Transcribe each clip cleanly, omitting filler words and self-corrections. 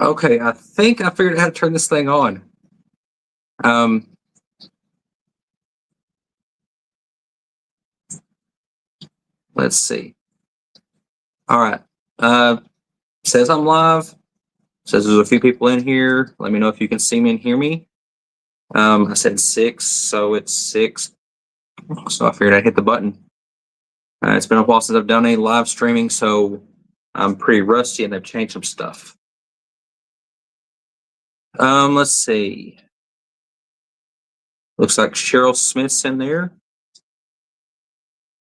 Okay, I think I figured out how to turn this thing on. Um, let's see. All right. Uh, says I'm live. Says there's a few people in here. Let me know if you can see me and hear me. I said 6, so it's 6. So I figured I'd hit the button. It's been a while since I've done any live streaming, so I'm pretty rusty and they've changed some stuff. Let's see. Looks like Cheryl Smith's in there.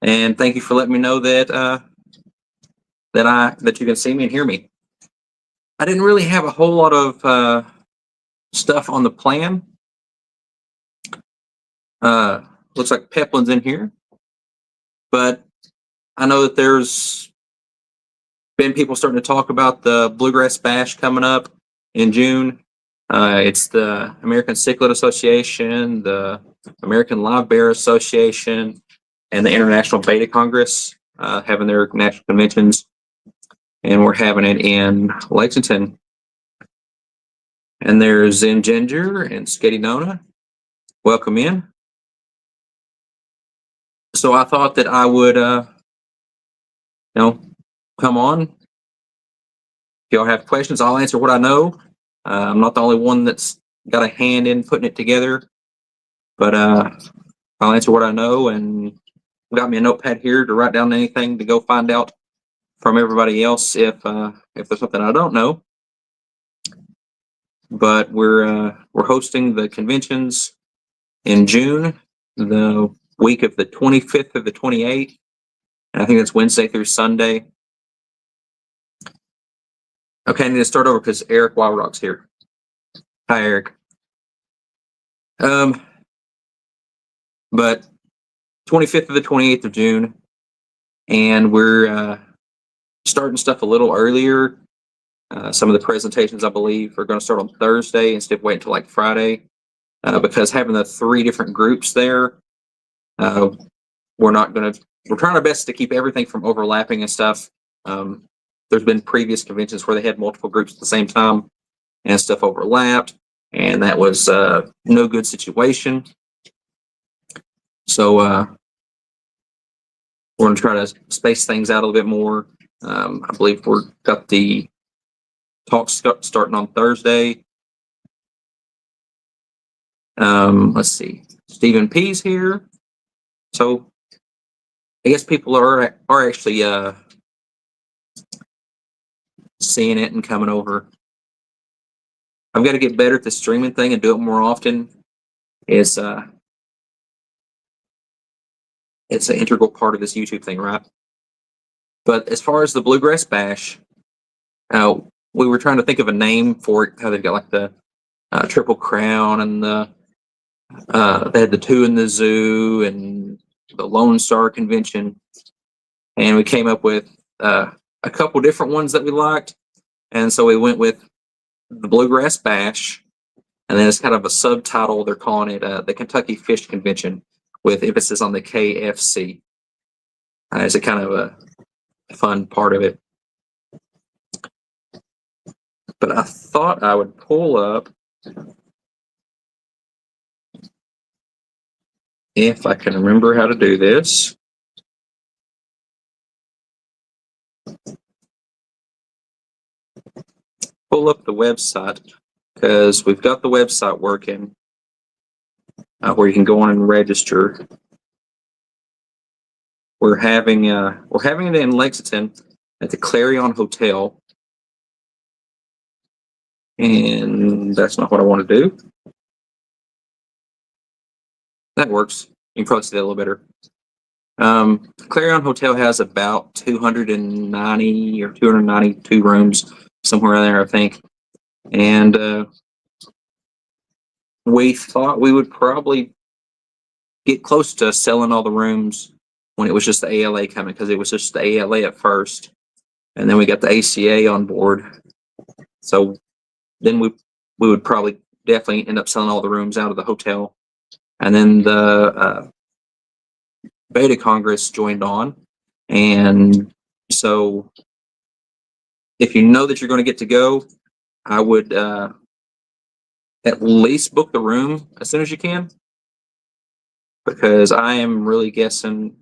And thank you for letting me know that that you can see me and hear me. I didn't really have a whole lot of stuff on the plan. Looks like Peplin's in here, but I know that there's been people starting to talk about the Bluegrass Bash coming up in June. It's the American Cichlid Association, the American Live Bear Association, and the International Beta Congress having their national conventions, and we're having it in Lexington. And there's Zen Ginger and Sketty Nona. Welcome in. So I thought that I would, come on. If y'all have questions, I'll answer what I know. I'm not the only one that's got a hand in putting it together, but I'll answer what I know, and got me a notepad here to write down anything to go find out from everybody else if there's something I don't know. But we're hosting the conventions in June, the week of the 25th of the 28th, and I think that's Wednesday through Sunday. Okay, I need to start over because Eric Wildrock's here. Hi, Eric. But 25th of the 28th of June, and we're starting stuff a little earlier. Some of the presentations, I believe, are going to start on Thursday instead of waiting until like Friday, because having the 3 different groups there, we're trying our best to keep everything from overlapping and stuff. There's been previous conventions where they had multiple groups at the same time and stuff overlapped, and that was no good situation. So we're going to try to space things out a little bit more. I believe we've got the talks starting on Thursday. Let's see. Stephen P's here. So I guess people are actually seeing it and coming over. I've got to get better at the streaming thing and do it more often. It's an integral part of this YouTube thing, right? But as far as the Bluegrass Bash, we were trying to think of a name for it. How they've got like the Triple Crown and they had the 2 in the Zoo and the Lone Star Convention, and we came up with a couple different ones that we liked, and so we went with the Bluegrass Bash, and then it's kind of a subtitle. They're calling it the Kentucky Fish Convention, with emphasis on the KFC. It's a kind of a fun part of it. But I thought I would pull up, if I can remember how to do this. Pull up the website, because we've got the website working where you can go on and register. We're having it in Lexington at the Clarion Hotel, and that's not what I want to do. That works. You can probably see that a little better. Clarion Hotel has about 290 or 292 rooms, somewhere in there, I think. And we thought we would probably get close to selling all the rooms when it was just the ALA coming, because it was just the ALA at first, and then we got the ACA on board. So then we would probably definitely end up selling all the rooms out of the hotel, and then the Beta Congress joined on, and so if you know that you're going to get to go, I would at least book the room as soon as you can, because I am really guessing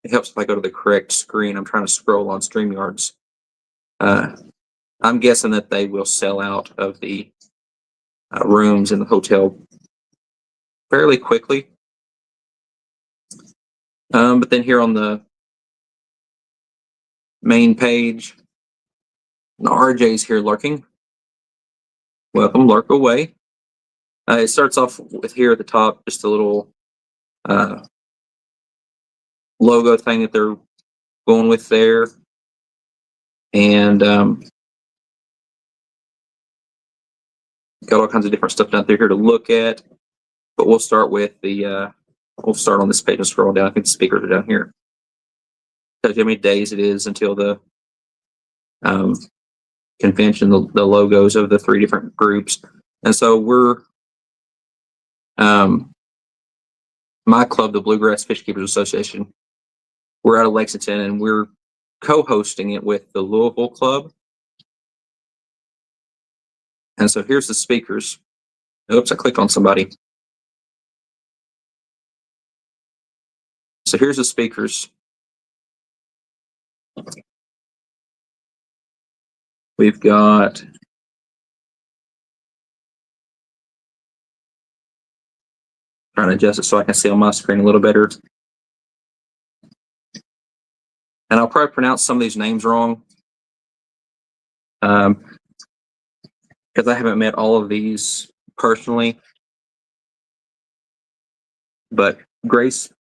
it helps if I go to the correct screen. I'm trying to scroll on StreamYard's. I'm guessing that they will sell out of the rooms in the hotel fairly quickly. But then here on the main page, RJ's here lurking. Welcome, lurk away. It starts off with here at the top, just a little logo thing that they're going with there. And got all kinds of different stuff down there here to look at. But we'll start with we'll start on this page and scroll down. I think the speakers are down here. Tells you how many days it is until the convention, the logos of the 3 different groups. And so we're my club, the Bluegrass Fish Keepers Association, we're out of Lexington, and we're co-hosting it with the Louisville Club. And so here's the speakers. Oops, I clicked on somebody. So here's the speakers. We've got trying to adjust it so I can see on my screen a little better. And I'll probably pronounce some of these names wrong, because I haven't met all of these personally. But Grace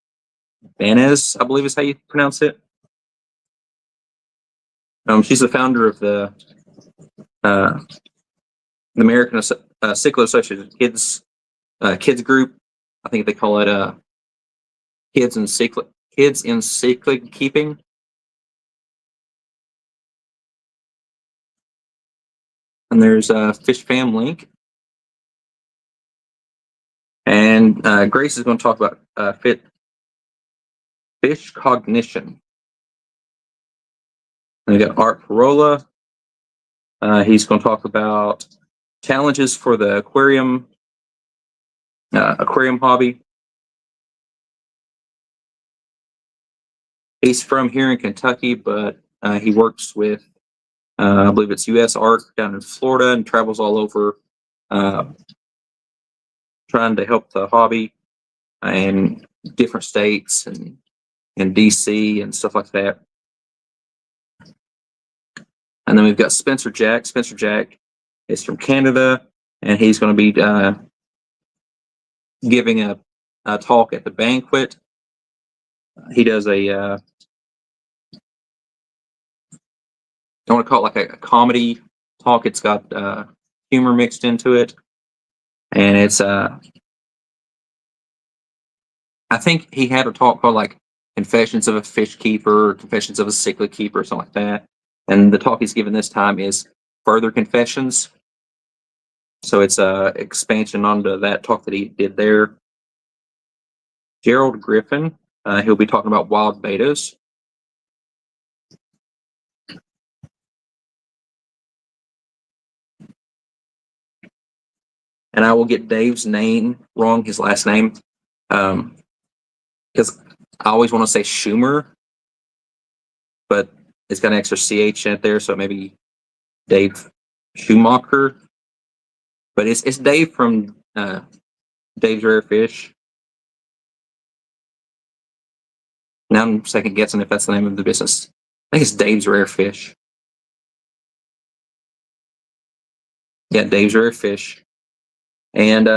Banez, I believe is how you pronounce it. She's the founder of the American Cyclo Association Kids Group. I think they call it Kids in Cyclic Keeping. And there's Fish Fam Link. And Grace is going to talk about fish cognition. And we got Art Parola. He's going to talk about challenges for the aquarium hobby. He's from here in Kentucky, but he works with, I believe it's U.S. Ark down in Florida, and travels all over trying to help the hobby in different states and in D.C. and stuff like that. And then we've got Spencer Jack. Spencer Jack is from Canada, and he's going to be giving a talk at the banquet. He does I want to call it like a comedy talk. It's got humor mixed into it, and it's I think he had a talk called like Confessions of a Fish Keeper, or Confessions of a Cyclic Keeper, or something like that. And the talk he's given this time is Further Confessions. So it's a expansion onto that talk that he did there. Gerald Griffin, he'll be talking about wild betas. And I will get Dave's name wrong, his last name, because I always want to say Schumer, but it's got an extra CH in it there, so maybe Dave Schumacher. But it's Dave from Dave's Rare Fish. Now I'm second guessing if that's the name of the business. I think it's Dave's Rare Fish. Yeah, Dave's Rare Fish. And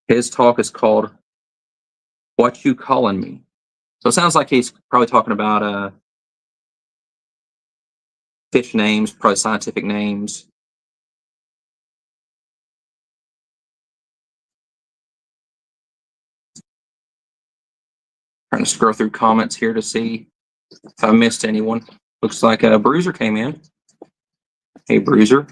his talk is called What You Calling Me? So it sounds like he's probably talking about fish names, probably scientific names. Trying to scroll through comments here to see if I missed anyone. Looks like Bruiser came in. Hey, Bruiser.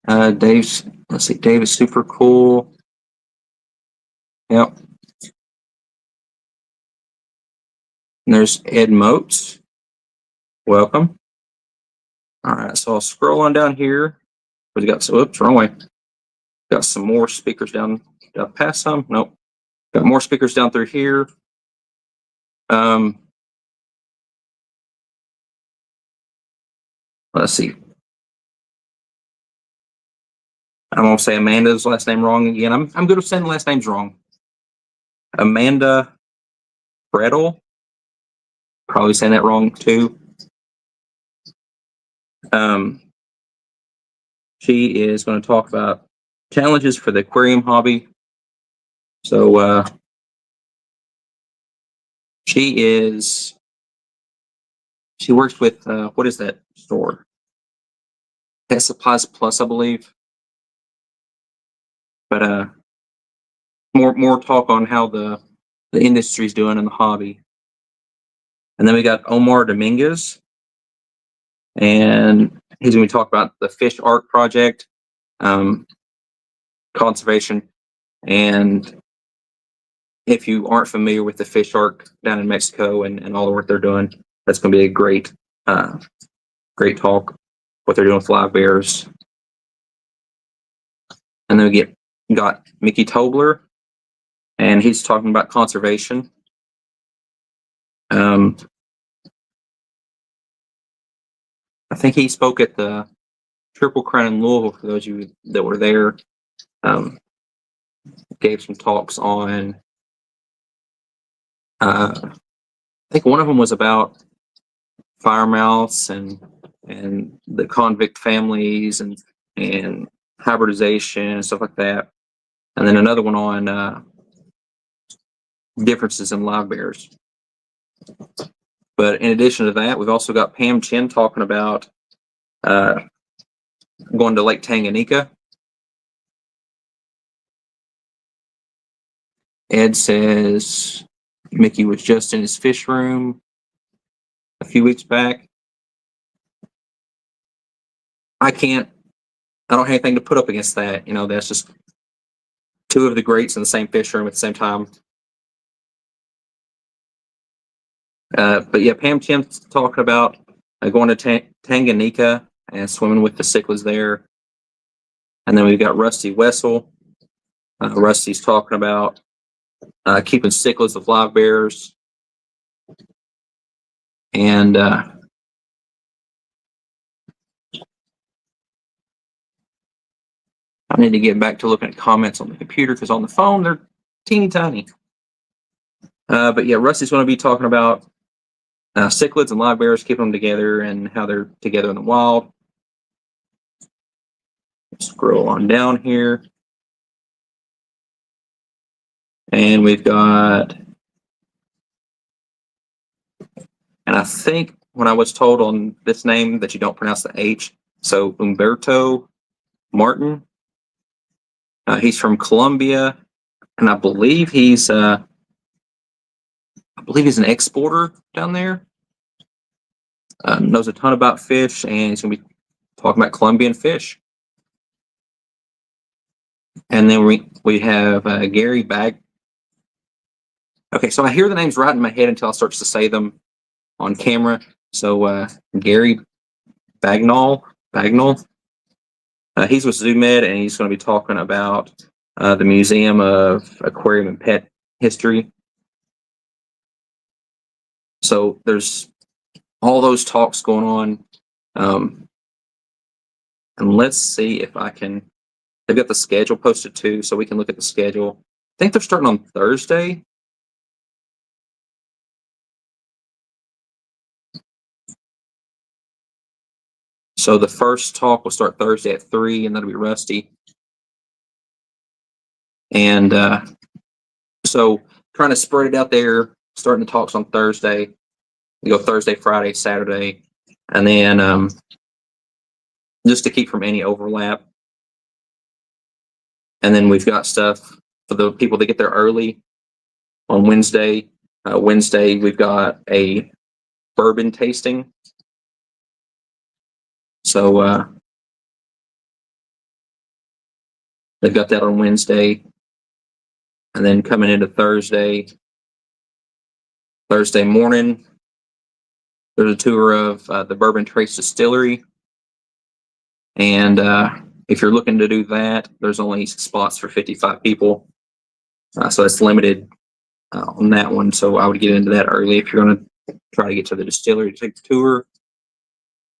Let's see, Dave is super cool. Yep. And there's Ed Moats. Welcome. All right, so I'll scroll on down here. We got some, oops, wrong way. Got some more speakers down past some. Nope. Got more speakers down through here. Let's see. I'm gonna say Amanda's last name wrong again. I'm good with saying last names wrong. Amanda Brettel. Probably saying that wrong too. She is going to talk about challenges for the aquarium hobby. So she works with what is that store? Pet Supplies Plus, I believe. But more talk on how the industry's doing in the hobby. And then we got Omar Dominguez, and he's going to talk about the Fish Ark project, conservation, and if you aren't familiar with the Fish Ark down in Mexico and all the work they're doing, that's going to be a great talk. What they're doing with live bears. And then we got Mickey Tobler, and he's talking about conservation. I think he spoke at the Triple Crown in Louisville, for those of you that were there. Gave some talks on, I think one of them was about firemouths and the convict families and hybridization and stuff like that. And then another one on differences in live bears. But in addition to that, we've also got Pam Chin talking about going to Lake Tanganyika. Ed says Mickey was just in his fish room a few weeks back. I don't have anything to put up against that. You know, that's just two of the greats in the same fish room at the same time. But yeah, Pam Chin's talking about going to Tanganyika and swimming with the cichlids there. And then we've got Rusty Wessel. Rusty's talking about keeping cichlids with live bears. And I need to get back to looking at comments on the computer because on the phone they're teeny tiny. But yeah, Rusty's going to be talking about cichlids and live bears, keeping them together and how they're together in the wild. Scroll on down here. And we've got, and I think when I was told on this name that you don't pronounce the H, so Umberto Martin. He's from Colombia, and I believe he's an exporter down there. Knows a ton about fish, and he's going to be talking about Colombian fish. And then we have Gary Bag. Okay, so I hear the names right in my head until I start to say them on camera. So Gary Bagnall. He's with ZooMed, and he's going to be talking about the Museum of Aquarium and Pet History. So there's all those talks going on. And let's see if I can. They've got the schedule posted too, so we can look at the schedule. I think they're starting on Thursday. So the first talk will start Thursday at 3, and that'll be Rusty. And so trying to spread it out there, starting the talks on Thursday. We go Thursday, Friday, Saturday, and then just to keep from any overlap. And then we've got stuff for the people that get there early on Wednesday. Wednesday, we've got a bourbon tasting. So they've got that on Wednesday. And then coming into Thursday morning, there's a tour of the Bourbon Trace Distillery. And if you're looking to do that, there's only spots for 55 people. So it's limited on that one. So I would get into that early if you're going to try to get to the distillery to take the tour.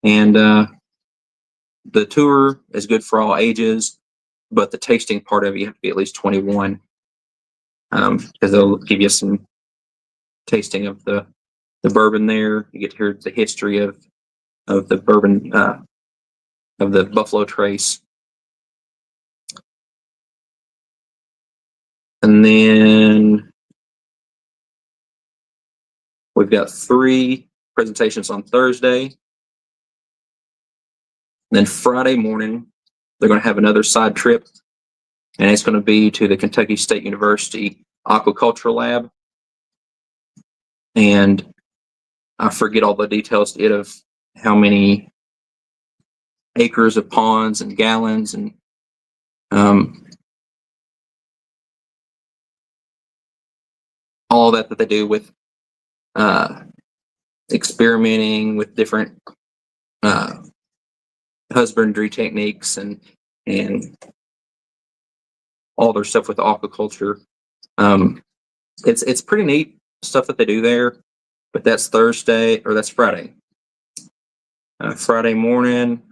And the tour is good for all ages, but the tasting part of it, you have to be at least 21, because they'll give you some tasting of the bourbon there. You get to hear the history of the bourbon, of the Buffalo Trace. And then we've got 3 presentations on Thursday. Then Friday morning, they're going to have another side trip, and it's going to be to the Kentucky State University Aquaculture Lab. And I forget all the details of how many acres of ponds and gallons and all that they do with experimenting with different husbandry techniques and all their stuff with aquaculture. It's pretty neat stuff that they do there. But that's Friday. Friday morning.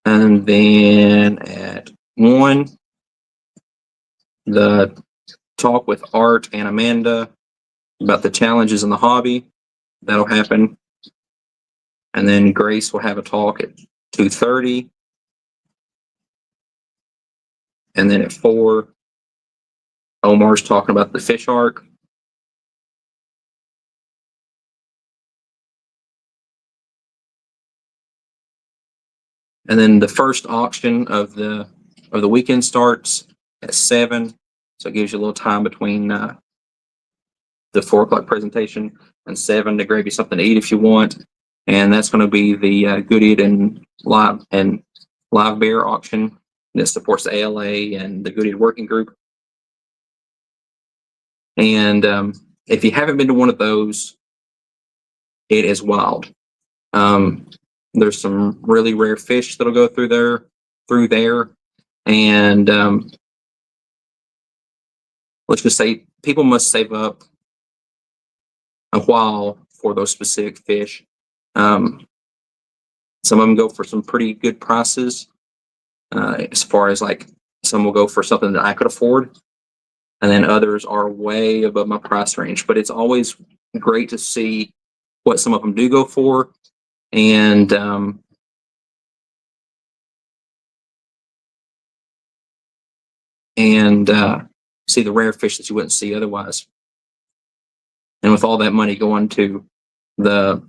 And then at 1, the talk with Art and Amanda about the challenges in the hobby. That'll happen. And then Grace will have a talk at 2:30. And then at 4, Omar's talking about the fish arc. And then the first auction of the weekend starts at 7. So it gives you a little time between the 4 o'clock presentation and 7 to grab you something to eat if you want. And that's going to be the Goodyear and Live Bear auction that supports the ALA and the Goodyear Working Group. And if you haven't been to one of those, it is wild. There's some really rare fish that'll go through there, and let's just say people must save up a while for those specific fish. Some of them go for some pretty good prices. As far as like, some will go for something that I could afford, and then others are way above my price range. But it's always great to see what some of them do go for, and see the rare fish that you wouldn't see otherwise. And with all that money going to the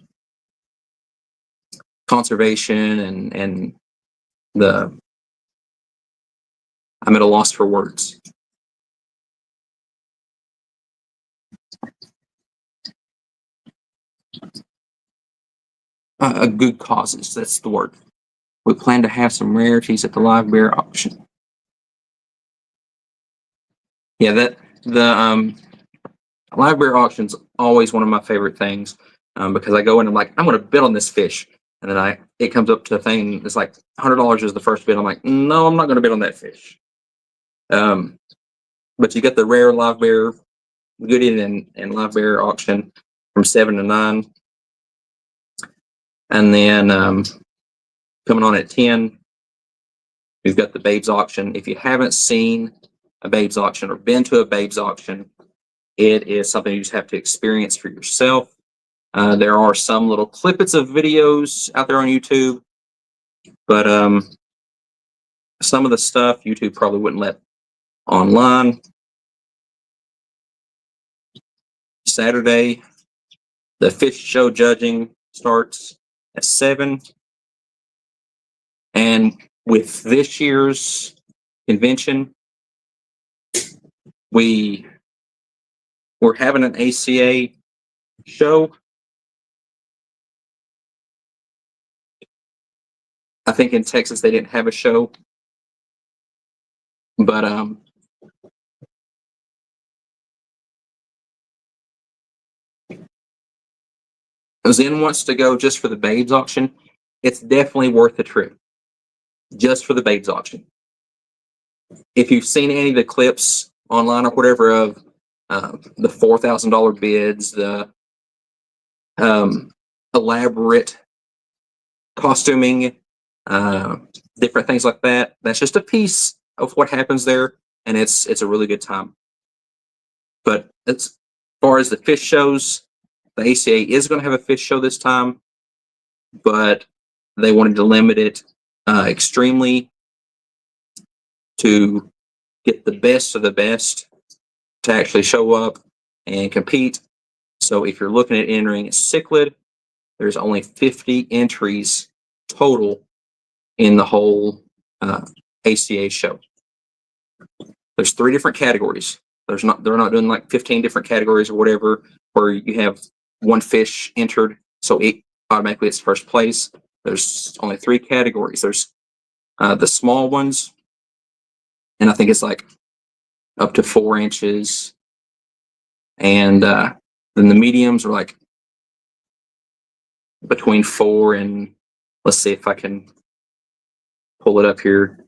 conservation and I'm at a loss for words. Good causes, that's the word. We plan to have some rarities at the live bear auction. Yeah, the live bear auction's always one of my favorite things, because I go in and I'm like, I'm going to bid on this fish, and then it comes up to a thing that's like $100 is the first bid. I'm like, no, I'm not going to bid on that fish. But you get the rare live bear, Goodyear and live bear auction from 7 to 9, and then coming on at 10, we've got the Babes auction. If you haven't seen a Babes auction or been to a Babes auction, it is something you just have to experience for yourself. There are some little clippets of videos out there on YouTube, but some of the stuff YouTube probably wouldn't let online. Saturday, the fish show judging starts at 7. And with this year's convention, we're having an ACA show. I think in Texas they didn't have a show But Zen wants to go just for the babes auction. It's definitely worth the trip just for the babes auction. If you've seen any of the clips online or whatever of the $4,000 bids, the elaborate costuming, different things like that, that's just a piece of what happens there, and it's a really good time. But as far as the fish shows, the ACA is going to have a fish show this time, but they wanted to limit it extremely to get the best of the best to actually show up and compete. So if you're looking at entering a cichlid, there's only 50 entries total in the whole ACA show. There's 3 different categories. They're not doing like 15 different categories or whatever, where you have one fish entered, so it automatically it's first place. There's only 3 categories. There's the small ones, and I think it's like up to 4 inches, and then the mediums are like between 4 and, let's see if I can pull it up here.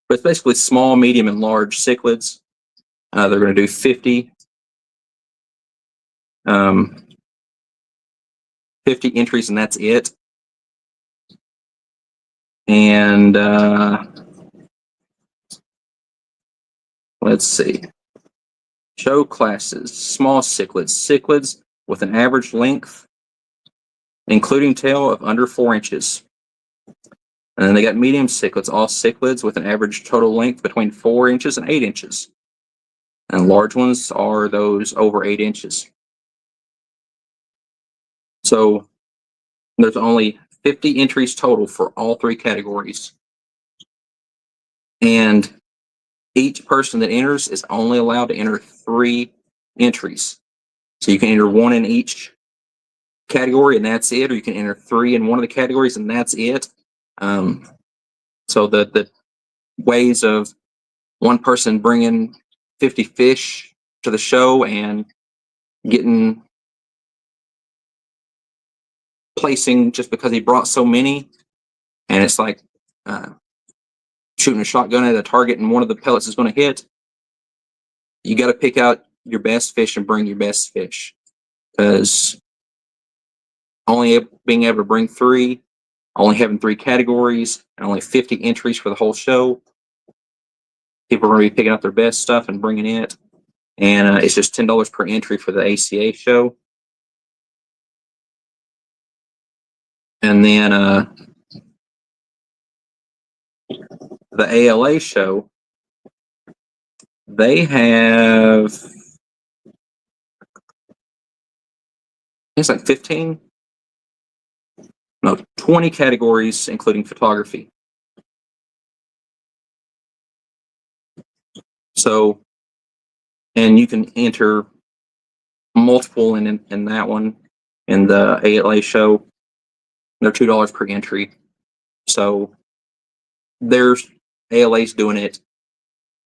But it's basically small, medium, and large cichlids. They're going to do 50 entries, and that's it. And let's see. Show classes: small cichlids, cichlids with an average length, including tail, of under 4 inches. And then they got medium cichlids, all cichlids with an average total length between 4 inches and 8 inches. And large ones are those over 8 inches. So there's only 50 entries total for all 3 categories. And each person that enters is only allowed to enter 3 entries. So you can enter 1 in each category and that's it, or you can enter 3 in one of the categories and that's it. So the ways of one person bringing 50 fish to the show and getting placing just because he brought so many, and it's like shooting a shotgun at a target and one of the pellets is going to hit. You got to pick out your best fish and bring your best fish, because only being able to bring 3, only having 3 categories, and only 50 entries for the whole show, people are going to be picking out their best stuff and bringing it. And it's just $10 per entry for the ACA show. And then the ALA show, they have, it's like 20 categories, including photography. So, and you can enter multiple in that one, in the ALA show. They're $2 per entry. So there's ALA's doing it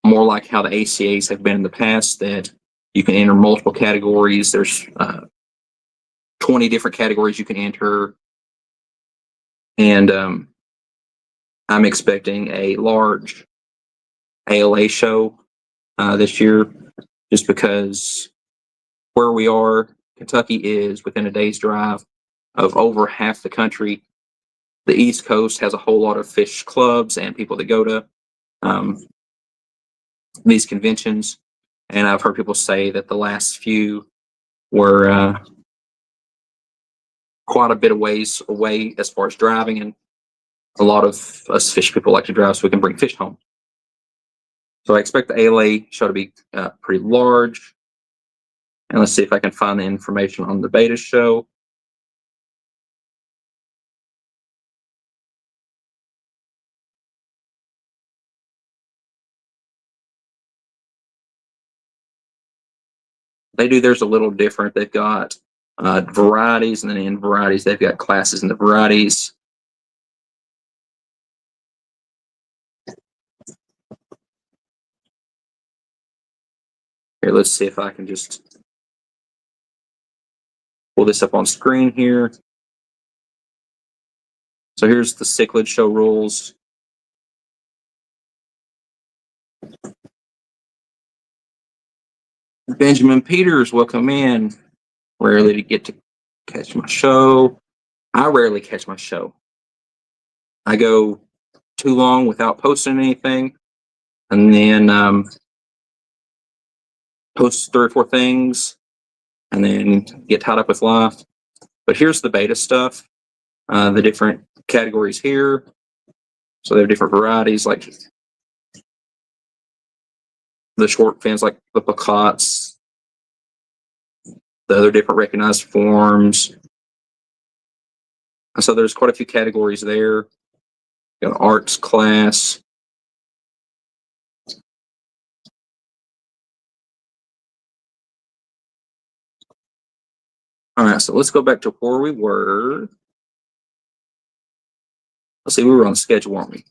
more like how the ACAs have been in the past, that you can enter multiple categories. There's 20 different categories you can enter. And I'm expecting a large ALA show this year, just because where we are, Kentucky is within a day's drive of over half the country. The East Coast has a whole lot of fish clubs and people that go to these conventions. And I've heard people say that the last few were quite a bit of ways away as far as driving, and a lot of us fish people like to drive so we can bring fish home. So I expect the ALA show to be pretty large. And let's see if I can find the information on the beta show. They do theirs a little different. They've got varieties, and then in varieties, they've got classes in the varieties. Here, let's see if I can just pull this up on screen here. So here's the cichlid show rules. Benjamin Peters, welcome in. Rarely to get to catch my show. I rarely catch my show. I go too long without posting anything, and then post 3 or 4 things, and then get tied up with life. But here's the beta stuff. The different categories here. So there are different varieties, like the short fins, like the picots, the other different recognized forms. So there's quite a few categories there. Got an arts class. All right, so let's go back to where we were. Let's see, we were on schedule, weren't we?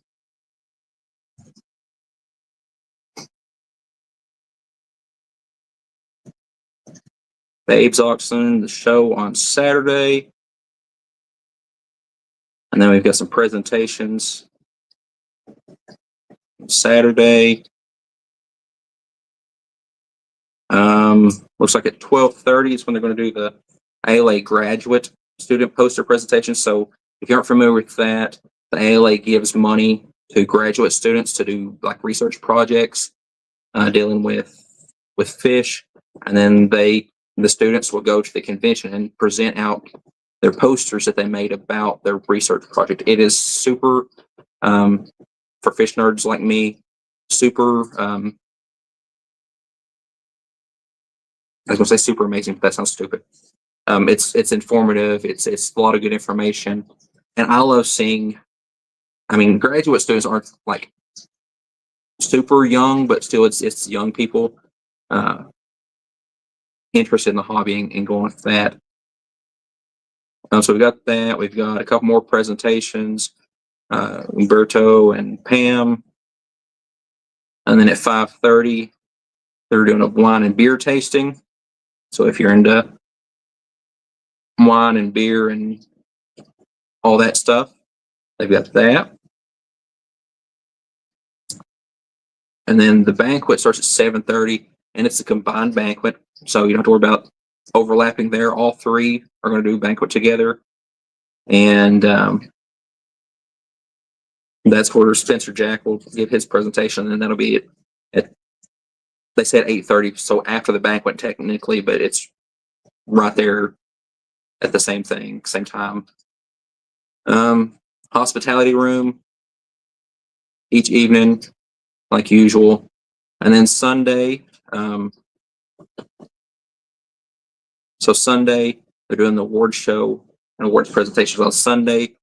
The Abe's auction, the show on Saturday. And then we've got some presentations Saturday. Looks like at 12:30 is when they're going to do the ALA graduate student poster presentation. So if you aren't familiar with that, the ALA gives money to graduate students to do like research projects dealing with fish, and then the students will go to the convention and present out their posters that they made about their research project. It is super, for fish nerds like me, super, I was gonna say super amazing, but that sounds stupid. It's informative. It's a lot of good information, and I love seeing. I mean, graduate students aren't like super young, but still, it's young people interested in the hobby and going with that. So we got that. We've got a couple more presentations. Umberto and Pam, and then at 5:30, they're doing a wine and beer tasting. So if you're into wine and beer and all that stuff, they've got that. And then the banquet starts at 7:30, and it's a combined banquet, so you don't have to worry about overlapping there. All 3 are going to do a banquet together, and that's where Spencer Jack will give his presentation, and that'll be at they said 8:30, so after the banquet technically, but it's right there at the same thing, same time. Hospitality room each evening, like usual, and then Sunday. So Sunday they're doing the award show and awards presentations on Sunday,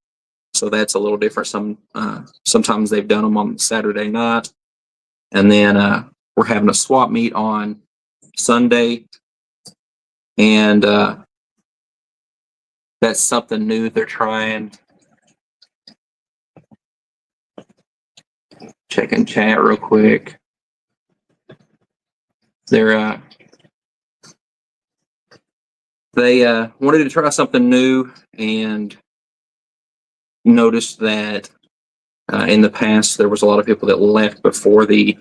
so that's a little different. Sometimes they've done them on Saturday night, and then we're having a swap meet on Sunday, and that's something new they're trying. Checking chat real quick. They wanted to try something new and noticed that in the past there was a lot of people that left before the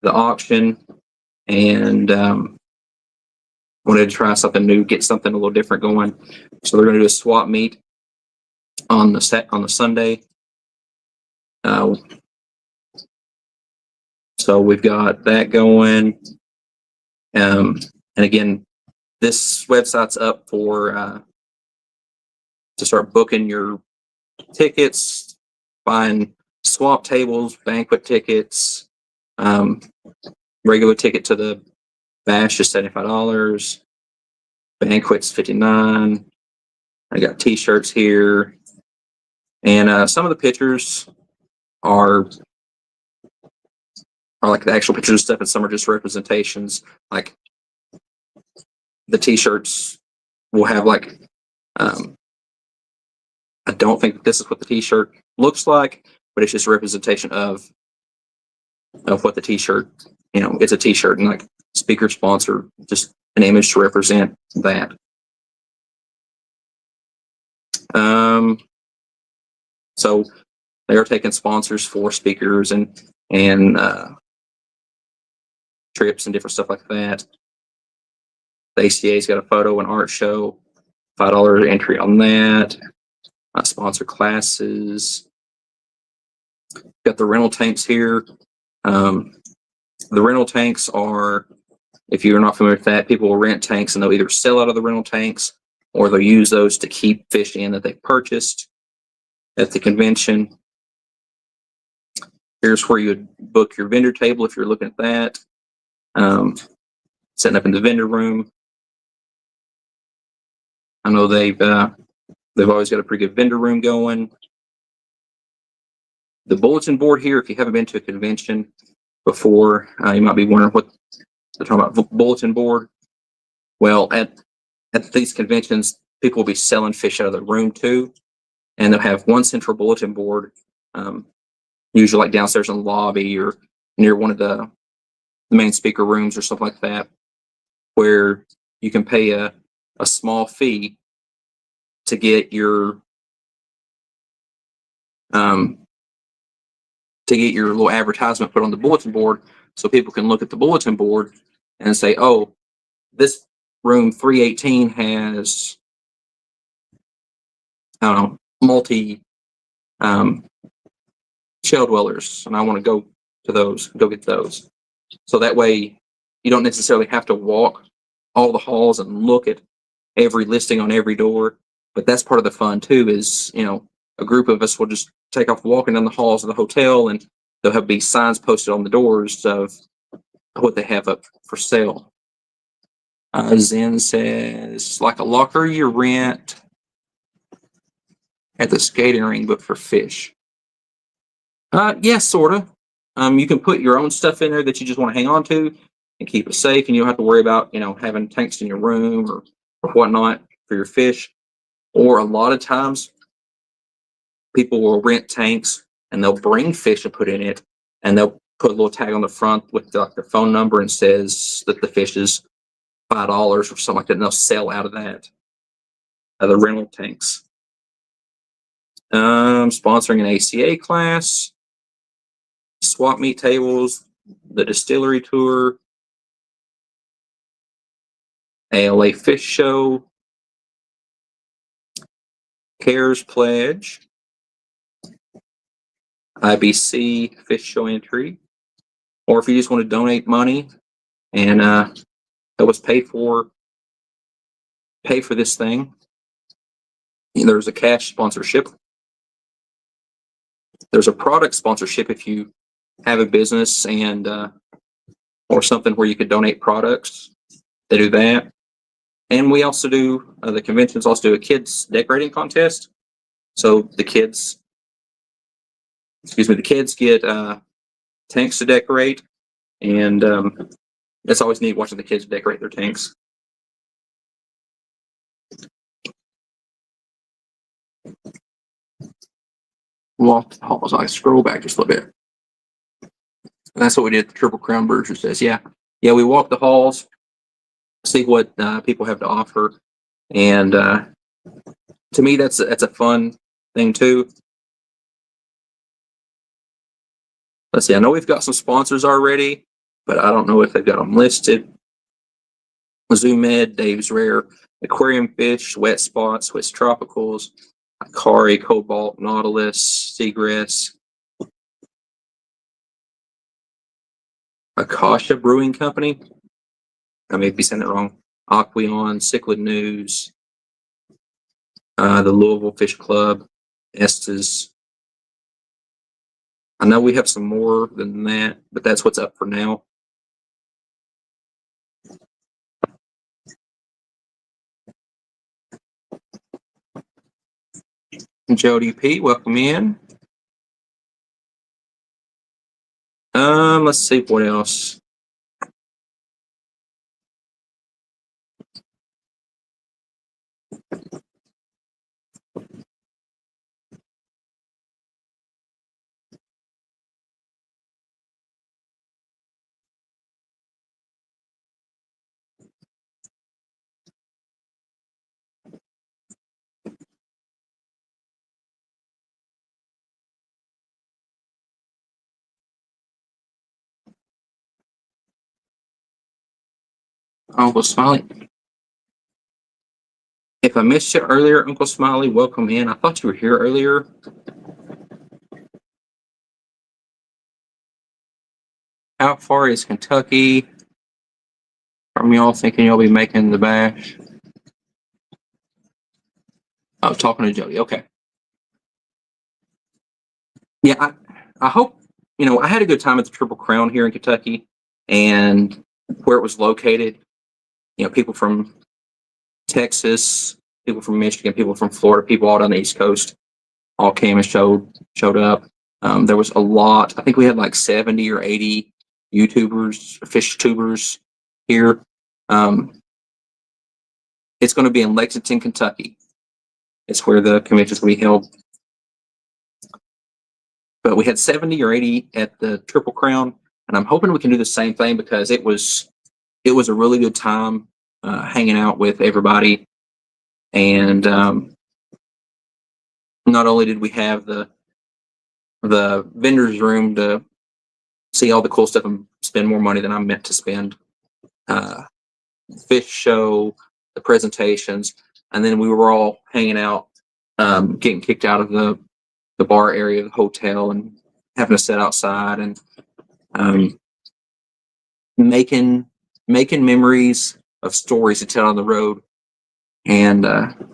auction, and wanted to try something new, get something a little different going. So they're going to do a swap meet on the Sunday. So we've got that going, and again, this website's up for to start booking your tickets, buying swap tables, banquet tickets. Regular ticket to the bash is $75. Banquet's $59. I got T-shirts here, and some of the pictures are like the actual pictures and stuff, and some are just representations. Like the T-shirts will have like, I don't think this is what the T-shirt looks like, but it's just a representation of what the T-shirt, it's a T-shirt, and like speaker sponsor, just an image to represent that. So they are taking sponsors for speakers and trips and different stuff like that. The ACA's got a photo and art show, $5 entry on that. Sponsor classes. Got the rental tanks here. The rental tanks are, if you're not familiar with that, people will rent tanks and they'll either sell out of the rental tanks or they'll use those to keep fish in that they purchased at the convention. Here's where you would book your vendor table if you're looking at that. Setting up in the vendor room. I know they've always got a pretty good vendor room going. The bulletin board here, if you haven't been to a convention before, you might be wondering what they're talking about. Bulletin board. Well, at these conventions, people will be selling fish out of the room too, and they'll have one central bulletin board, usually like downstairs in the lobby or near one of the main speaker rooms or something like that, where you can pay a small fee to get your little advertisement put on the bulletin board, so people can look at the bulletin board and say, oh, this room 318 has, I don't know, multi shell dwellers, and I want to go to those, go get those. So that way you don't necessarily have to walk all the halls and look at every listing on every door. But that's part of the fun too, is, a group of us will just take off walking down the halls of the hotel, and there'll have be signs posted on the doors of what they have up for sale. Zen says, like a locker you rent at the skating rink, but for fish. Yeah, sort of. You can put your own stuff in there that you just want to hang on to and keep it safe, and you don't have to worry about, having tanks in your room or whatnot for your fish. Or a lot of times, people will rent tanks and they'll bring fish and put in it, and they'll put a little tag on the front with their phone number and says that the fish is $5 or something like that, and they'll sell out of that. The rental tanks. Sponsoring an ACA class, swap meet tables, the distillery tour, ALA fish show, CARES pledge, IBC fish show entry, or if you just want to donate money and help us pay for this thing, there's a cash sponsorship. There's a product sponsorship if you have a business and or something where you could donate products. They do that. And we also do, the conventions also do a kids decorating contest. So the kids get tanks to decorate, and it's always neat watching the kids decorate their tanks. Walk the halls. I scroll back just a little bit. And that's what we did at the Triple Crown Burger says. Yeah, we walk the halls, see what people have to offer, and to me, that's a fun thing too. Let's see. I know we've got some sponsors already, but I don't know if they've got them listed. Zoom Med, Dave's Rare, Aquarium Fish, Wet Spots, Swiss Tropicals, Akari, Cobalt, Nautilus, Seagrass, Akasha Brewing Company. I may be saying it wrong. Aqueon, Cichlid News, the Louisville Fish Club, Estes. I know we have some more than that, but that's what's up for now. Jody P, welcome in. Let's see what else. Uncle Smiley. If I missed you earlier, Uncle Smiley, welcome in. I thought you were here earlier. How far is Kentucky from y'all thinking y'all be making the bash? Oh, talking to Jody. Okay. Yeah, I hope, I had a good time at the Triple Crown here in Kentucky and where it was located. People from Texas, people from Michigan, people from Florida, people all down the East Coast all came and showed up. There was a lot. I think we had like 70 or 80 YouTubers, fish tubers here. It's going to be in Lexington, Kentucky. It's where the convention's going to be held. But we had 70 or 80 at the Triple Crown, and I'm hoping we can do the same thing because it was a really good time hanging out with everybody. And not only did we have the vendors room to see all the cool stuff and spend more money than I'm meant to spend, fish show, the presentations, and then we were all hanging out, getting kicked out of the bar area of the hotel and having to sit outside and making memories of stories to tell on the road and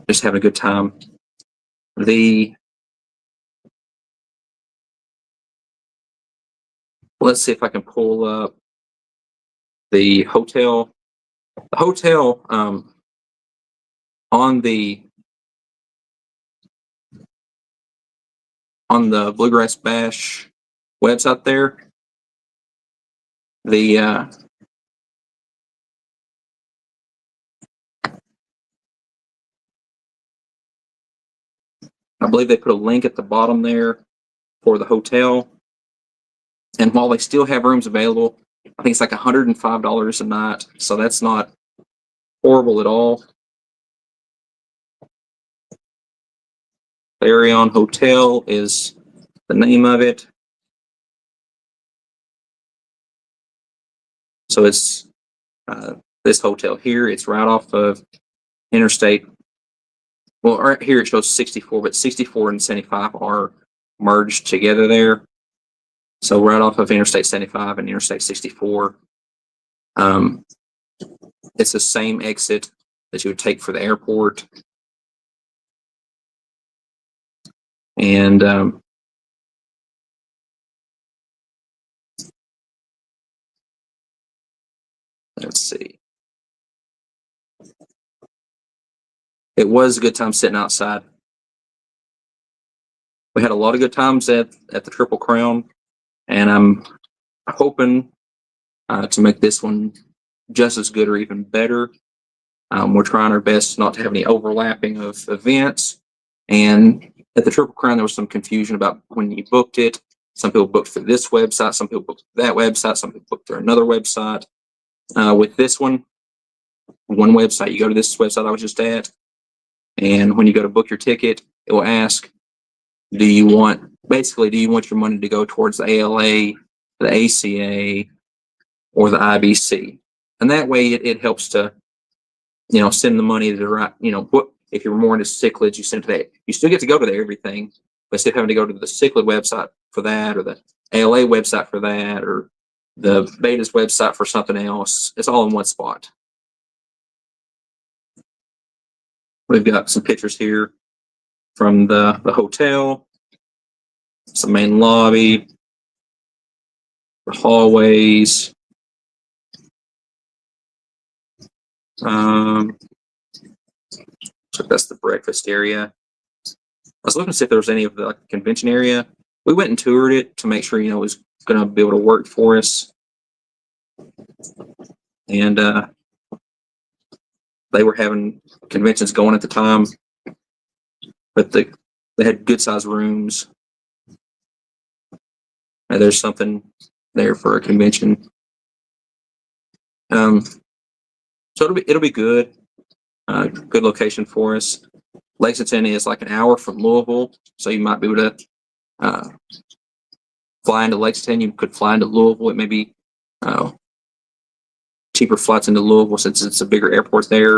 just having a good time. Let's see if I can pull up the hotel. The hotel on the Bluegrass Bash website there. I believe they put a link at the bottom there for the hotel. And while they still have rooms available, I think it's like $105 a night. So that's not horrible at all. Clarion Hotel is the name of it. So it's this hotel here. It's right off of Interstate. Well, right here it shows 64, but 64 and 75 are merged together there. So right off of Interstate 75 and Interstate 64. It's the same exit that you would take for the airport. And let's see. It was a good time sitting outside. We had a lot of good times at the Triple Crown, and I'm hoping to make this one just as good or even better. We're trying our best not to have any overlapping of events. And at the Triple Crown, there was some confusion about when you booked it. Some people booked through this website, some people booked through that website, some people booked through another website. With this one website, you go to this website I was just at, and when you go to book your ticket, it will ask, do you want your money to go towards the ALA, the ACA, or the IBC? And that way it helps to, send the money to the right, if you're more into cichlids, you send it to that. You still get to go to everything, but instead of having to go to the cichlid website for that, or the ALA website for that, or the Beta's website for something else, it's all in one spot. We've got some pictures here from the hotel, some main lobby, the hallways. So that's the breakfast area. I was looking to see if there was any of the convention area. We went and toured it to make sure it was going to be able to work for us. And they were having conventions going at the time, but they had good sized rooms. And there's something there for a convention. So it'll be good. Good location for us. Lexington is like an hour from Louisville, so you might be able to fly into Lexington. You could fly into Louisville. It may be cheaper flights into Louisville since it's a bigger airport there.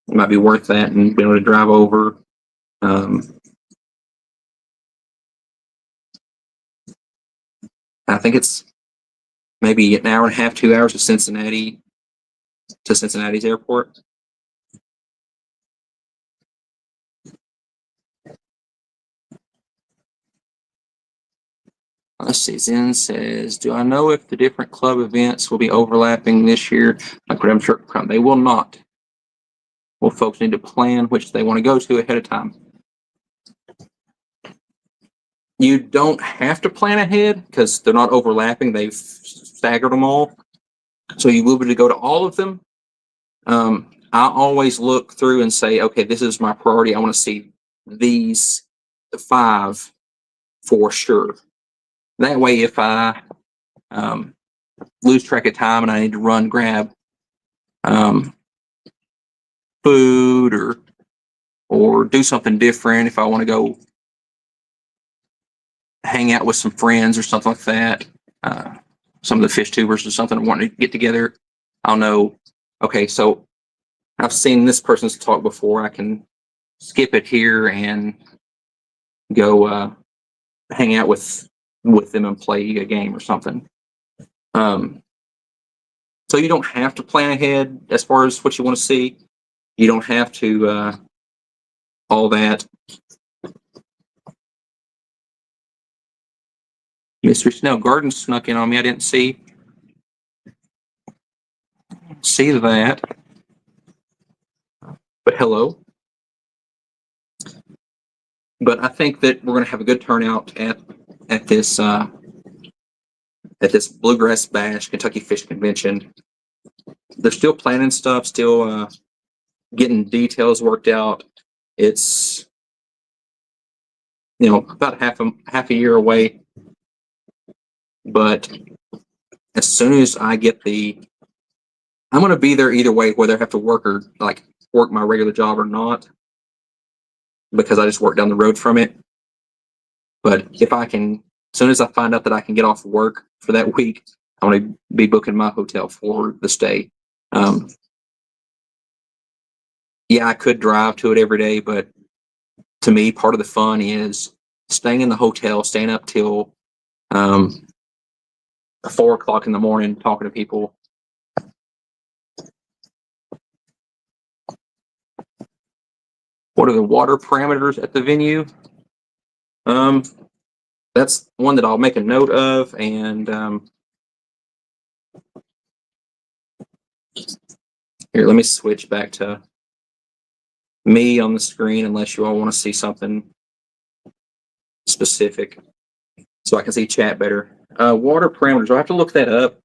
It might be worth that and be able to drive over. I think it's maybe an hour and a half, 2 hours to Cincinnati's airport. Let's see. Zen says, "Do I know if the different club events will be overlapping this year? Like what I'm sure they will not. Well, folks need to plan which they want to go to ahead of time. You don't have to plan ahead because they're not overlapping. They've staggered them all, so you will be able to go to all of them. I always look through and say, okay, this is my priority. I want to see these 5 for sure. That way, if I lose track of time and I need to run grab food or do something different, if I want to go hang out with some friends or something like that, some of the fish tubers or something I want to get together, I'll know, okay, so I've seen this person's talk before. I can skip it here and go hang out with them and play a game or something. So you don't have to plan ahead as far as what you want to see. You don't have to all that. Mr. Snell Garden snuck in on me. I didn't see that. But hello. But I think that we're going to have a good turnout at this Bluegrass Bash Kentucky Fish Convention. They're still planning stuff, still getting details worked out. It's about half a year away. But as soon as I get I'm going to be there either way, whether I have to work my regular job or not, because I just work down the road from it. But if I can, as soon as I find out that I can get off work for that week, I'm going to be booking my hotel for the stay. Yeah, I could drive to it every day, but to me, part of the fun is staying in the hotel, staying up till 4:00 in the morning, talking to people. What are the water parameters at the venue? That's one that I'll make a note of, and here, let me switch back to me on the screen unless you all want to see something specific so I can see chat better. Water parameters, I'll have to look that up.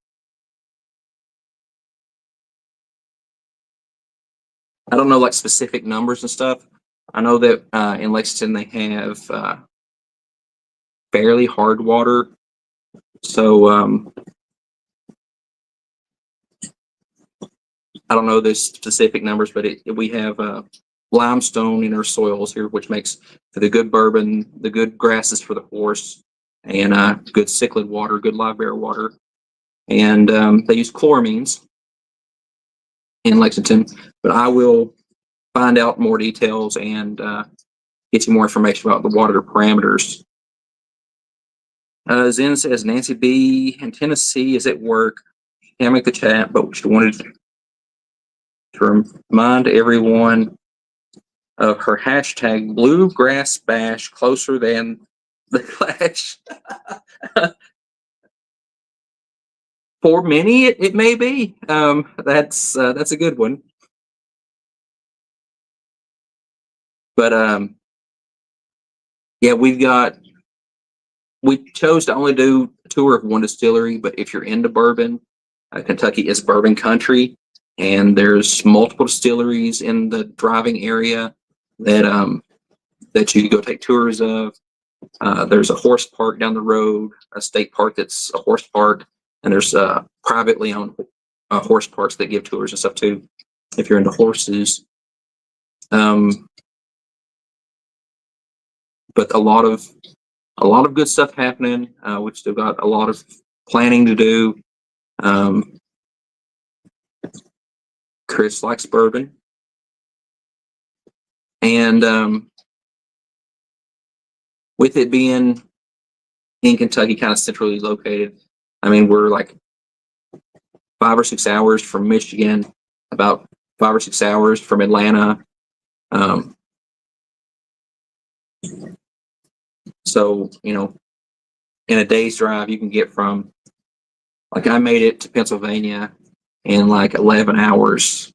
I don't know like specific numbers and stuff. I know that in Lexington they have fairly hard water, so I don't know the specific numbers, but we have limestone in our soils here, which makes for the good bourbon, the good grasses for the horse, and good cichlid water, good live bear water. And they use chloramines in Lexington, but I will find out more details and get you more information about the water parameters. Zen says Nancy B in Tennessee is at work. Can't make the chat, but she wanted to remind everyone of her hashtag Bluegrass Bash closer than the Clash. For many, it may be. That's a good one. But yeah, we chose to only do a tour of one distillery, but if you're into bourbon, Kentucky is bourbon country, and there's multiple distilleries in the driving area that you can go take tours of. There's a horse park down the road, a state park that's a horse park, and there's privately owned horse parks that give tours and stuff too, if you're into horses. But a lot of good stuff happening. We've still got a lot of planning to do. Chris likes bourbon. And with it being in Kentucky, kind of centrally located, I mean, we're like 5 or 6 hours from Michigan, about 5 or 6 hours from Atlanta. So, in a day's drive, you can get from, like, I made it to Pennsylvania in like 11 hours.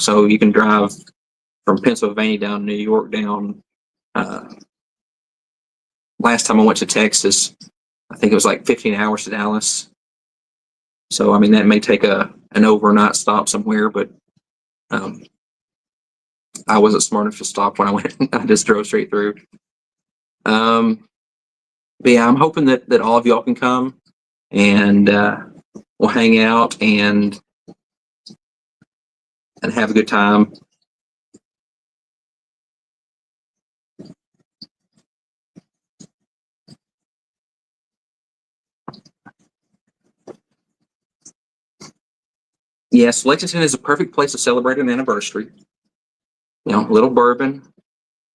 So you can drive from Pennsylvania down to New York down. Last time I went to Texas, I think it was like 15 hours to Dallas. So, I mean, that may take an overnight stop somewhere, but I wasn't smart enough to stop when I went. I just drove straight through. But yeah, I'm hoping that all of y'all can come, and we'll hang out and have a good time. Yes, Lexington is a perfect place to celebrate an anniversary. Little bourbon,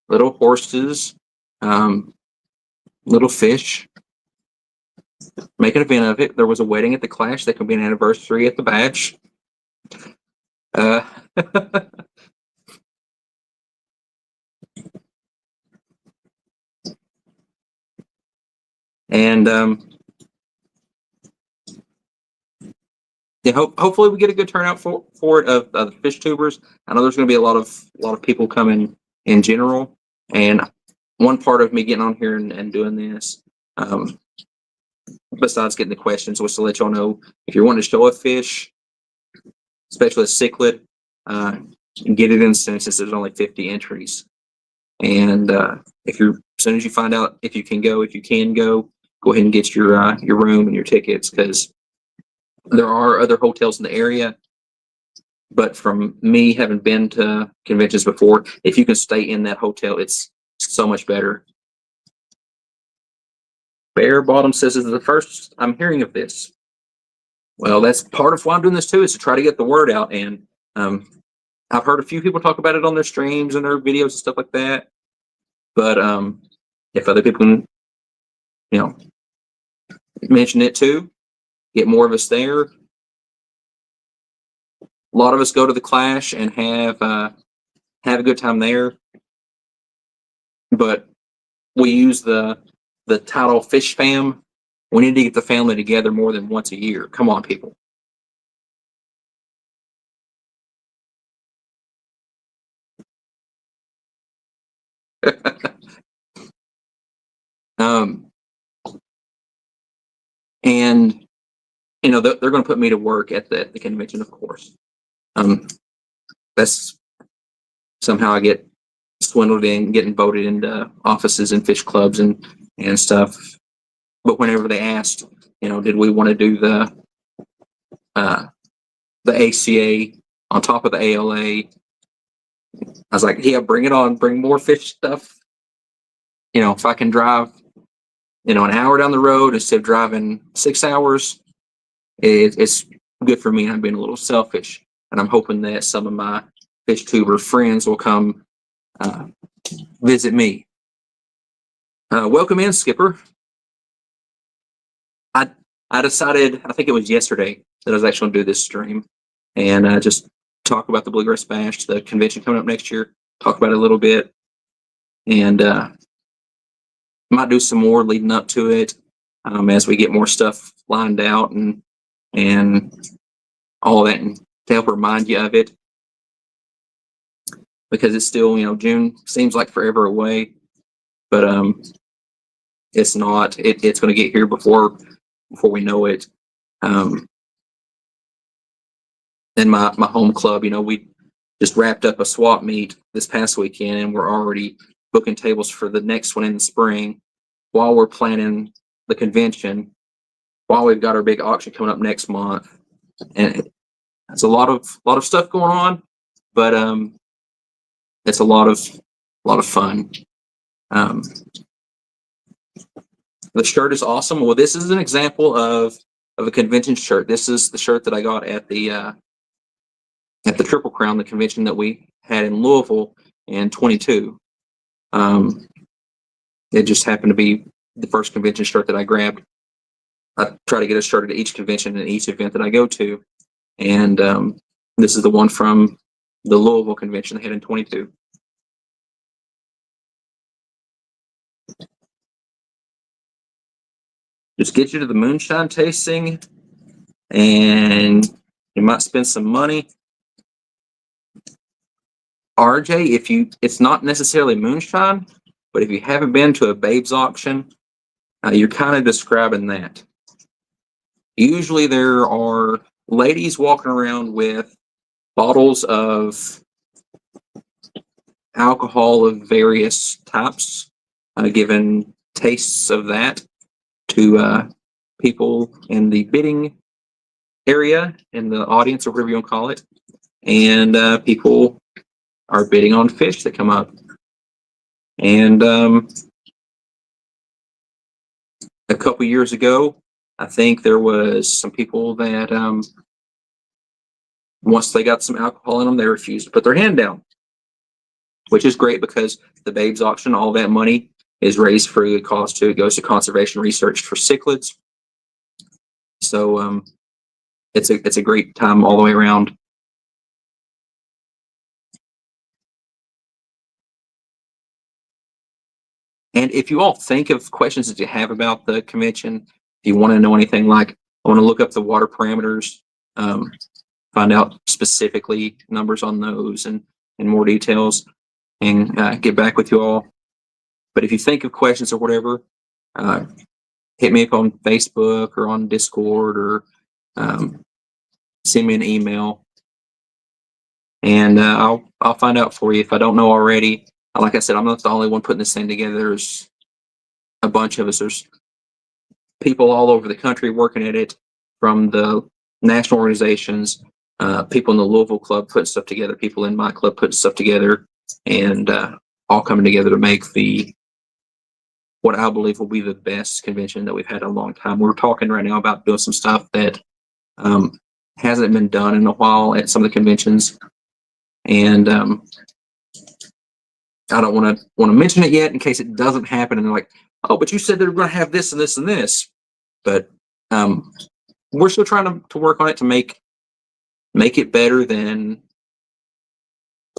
little horses, little fish. Make an event of it. There was a wedding at the Clash. That could be an anniversary at the Badge. Uh, and yeah, hopefully we get a good turnout for it of the fish tubers. I know there's going to be a lot of people coming in general, and one part of me getting on here and doing this, besides getting the questions, was to let y'all know if you're wanting to show a fish, especially a cichlid, get it in census. There's only 50 entries, and as soon as you find out if you can go, go ahead and get your room and your tickets, because there are other hotels in the area. But from me having been to conventions before, if you can stay in that hotel, it's so much better. Bear Bottom says, "This is the first I'm hearing of this." Well, that's part of why I'm doing this too, is to try to get the word out. And I've heard a few people talk about it on their streams and their videos and stuff like that. But if other people can, mention it too, get more of us there. A lot of us go to the Clash and have a good time there. But we use the title Fish Fam. We need to get the family together more than once a year. Come on, people. And they're going to put me to work at the convention, of course. That's somehow I get swindled in getting voted into offices and fish clubs and stuff. But whenever they asked, did we want to do the ACA on top of the ALA, I was like, yeah, bring it on. Bring more fish stuff. If I can drive, an hour down the road instead of driving 6 hours, it's good for me. I'm being a little selfish, and I'm hoping that some of my fish tuber friends will come visit me. Welcome in, Skipper. I decided, I think it was yesterday, that I was actually going to do this stream and just talk about the Bluegrass Bash, the convention coming up next year, talk about it a little bit, and might do some more leading up to it as we get more stuff lined out and all that, and to help remind you of it, because it's still, June seems like forever away, but it's not. It's going to get here before we know it. And my home club, we just wrapped up a swap meet this past weekend, and we're already booking tables for the next one in the spring, while we're planning the convention, while we've got our big auction coming up next month. And it's a lot of stuff going on, but it's a lot of fun. The shirt is awesome. Well, this is an example of of a convention shirt. This is the shirt that I got at the Triple Crown, the convention that we had in Louisville in 22. It just happened to be the first convention shirt that I grabbed. I try to get a shirt at each convention and each event that I go to, and this is the one from the Louisville convention they had in 22. Just get you to the moonshine tasting, and you might spend some money. RJ, it's not necessarily moonshine, but if you haven't been to a babes auction, you're kind of describing that. Usually there are ladies walking around with bottles of alcohol of various types, giving tastes of that to people in the bidding area, in the audience, or whatever you want to call it. And people are bidding on fish that come up. And a couple years ago, I think there was some people that once they got some alcohol in them, they refused to put their hand down, which is great because the babes auction, all that money is raised for a good cause too. It goes to conservation research for cichlids. So it's a great time all the way around. And if you all think of questions that you have about the convention, if you want to know anything, like I want to look up the water parameters, find out specifically numbers on those and more details, and get back with you all. But if you think of questions or whatever, hit me up on Facebook or on Discord, or send me an email, and I'll find out for you if I don't know already. Like I said, I'm not the only one putting this thing together. There's a bunch of us. There's people all over the country working at it, from the national organizations, people in the Louisville club putting stuff together, people in my club putting stuff together, and all coming together to make what I believe will be the best convention that we've had in a long time. We're talking right now about doing some stuff that hasn't been done in a while at some of the conventions, and I don't want to mention it yet in case it doesn't happen. And they're like, "Oh, but you said they were going to have this and this and this." But we're still trying to work on it to make it better than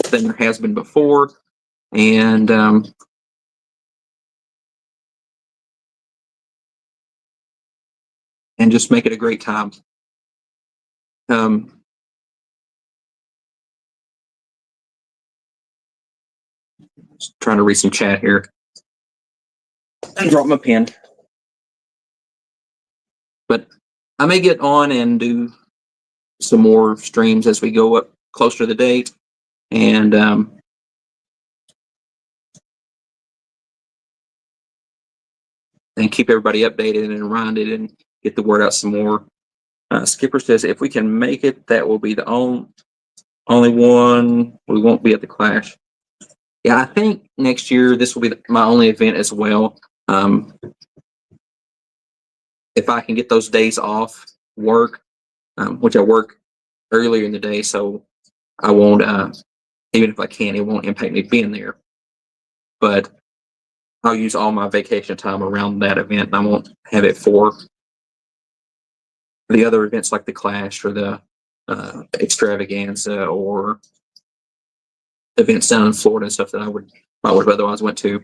there has been before, and just make it a great time. Just trying to read some chat here. And drop my pen. But I may get on and do some more streams as we go up closer to the date, and keep everybody updated and reminded and get the word out some more. Skipper says, if we can make it, that will be the only one. We won't be at the Clash. Yeah, I think next year this will be my only event as well. If I can get those days off work, which I work earlier in the day, so I won't, even if I can, it won't impact me being there. But I'll use all my vacation time around that event, and I won't have it for the other events like the Clash or the Extravaganza or events down in Florida and stuff that I would have otherwise went to.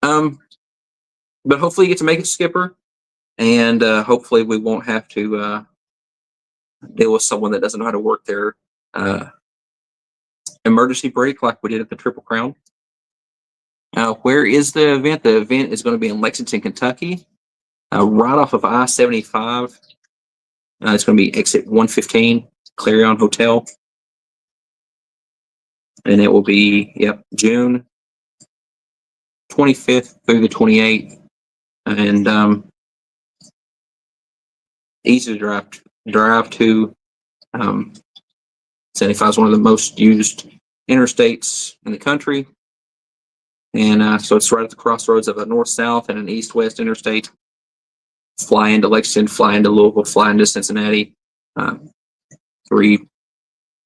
But hopefully you get to make it, Skipper, and hopefully we won't have to deal with someone that doesn't know how to work their emergency brake like we did at the Triple Crown. Where is the event? The event is going to be in Lexington, Kentucky, right off of I-75. It's going to be exit 115, Clarion Hotel. And it will be, June 25th through the 28th. And easy to drive to. 75 is one of the most used interstates in the country. And so it's right at the crossroads of a north-south and an east-west interstate. fly into Lexington, fly into Louisville, fly into Cincinnati. Three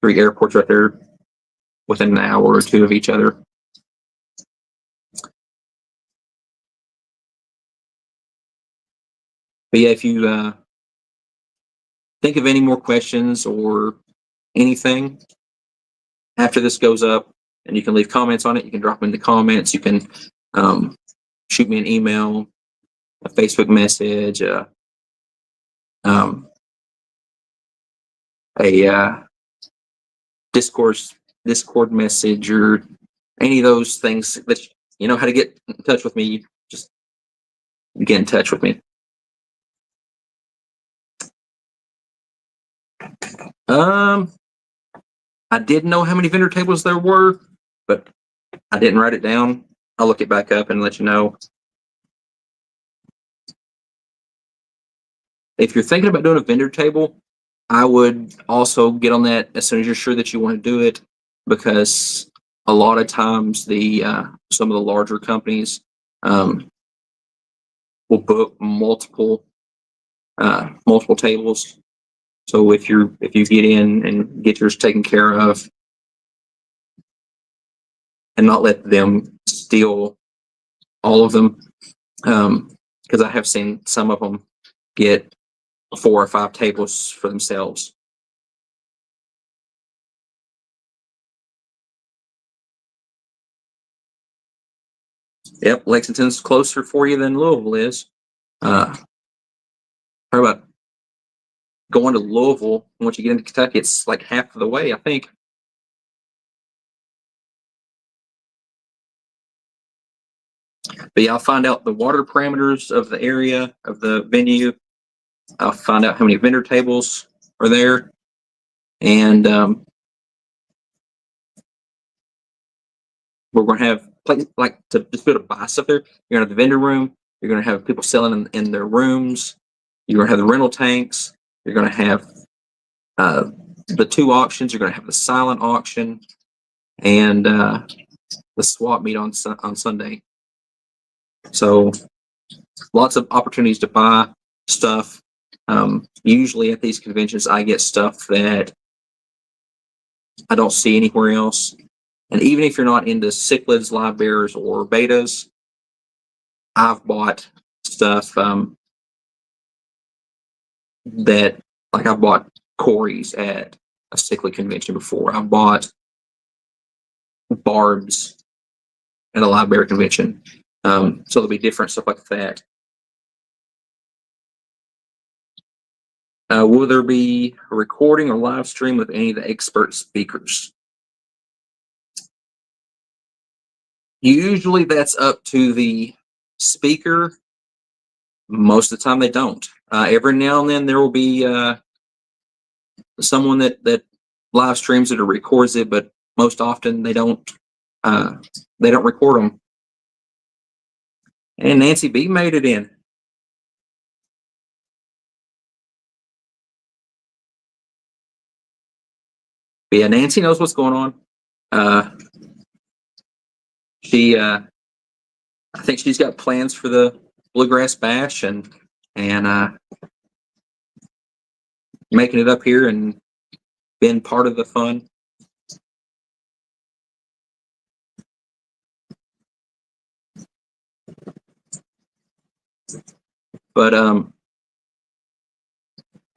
airports right there within an hour or two of each other. But yeah, if you think of any more questions or anything after this goes up, and you can leave comments on it, you can drop them in the comments. You can shoot me an email, a Facebook message, a Discord message, or any of those things that you know how to get in touch with me. You just get in touch with me. I didn't know how many vendor tables there were, but I didn't write it down. I'll look it back up and let you know. If you're thinking about doing a vendor table, I would also get on that as soon as you're sure that you want to do it, because a lot of times some of the larger companies will book multiple tables. So if you get in and get yours taken care of, and not let them steal all of them, because I have seen some of them get 4 or 5 tables for themselves. Yep, Lexington's closer for you than Louisville is. How about going to Louisville? Once you get into Kentucky, it's like half of the way, I think. But yeah, I'll find out the water parameters of the area of the venue. I'll find out how many vendor tables are there, and we're going to have like to just be able to buy stuff there. You're going to have the vendor room. You're going to have people selling in their rooms. You're going to have the rental tanks. You're going to have the 2 auctions. You're going to have the silent auction and the swap meet on Sunday. So lots of opportunities to buy stuff. Usually at these conventions, I get stuff that I don't see anywhere else. And even if you're not into cichlids, live bears, or betas, I've bought stuff that, like, I've bought Corey's at a cichlid convention before. I've bought barbs at a live bear convention. So there'll be different stuff like that. Will there be a recording or live stream with any of the expert speakers? Usually that's up to the speaker. Most of the time they don't. Every now and then there will be someone that live streams it or records it, but most often they don't record them. And Nancy B made it in. But yeah, Nancy knows what's going on. I think she's got plans for the Bluegrass Bash and making it up here and being part of the fun. But I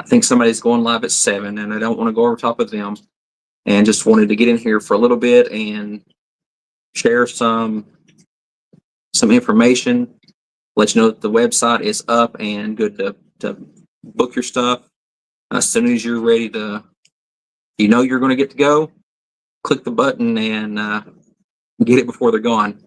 think somebody's going live at 7, and I don't want to go over top of them, and just wanted to get in here for a little bit and share some information, let you know that the website is up and good to book your stuff. As soon as you're ready to, you're going to get to go, click the button and get it before they're gone.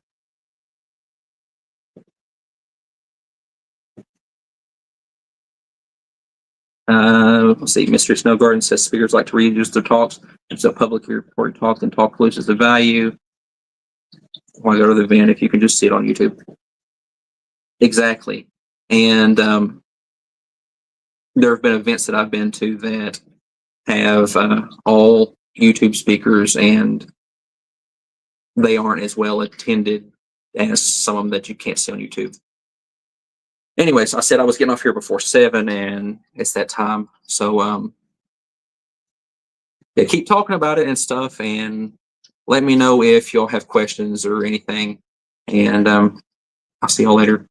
Let's see. Mystery Snow Garden says speakers like to reuse their talks. It's a public recorded talk, and talk loses the value. Want to go to the event if you can just see it on YouTube. Exactly. And there have been events that I've been to that have all YouTube speakers, and they aren't as well attended as some of them that you can't see on YouTube. anyways, I said I was getting off here before 7, and it's that time. So yeah, keep talking about it and stuff, and let me know if y'all have questions or anything. And I'll see y'all later.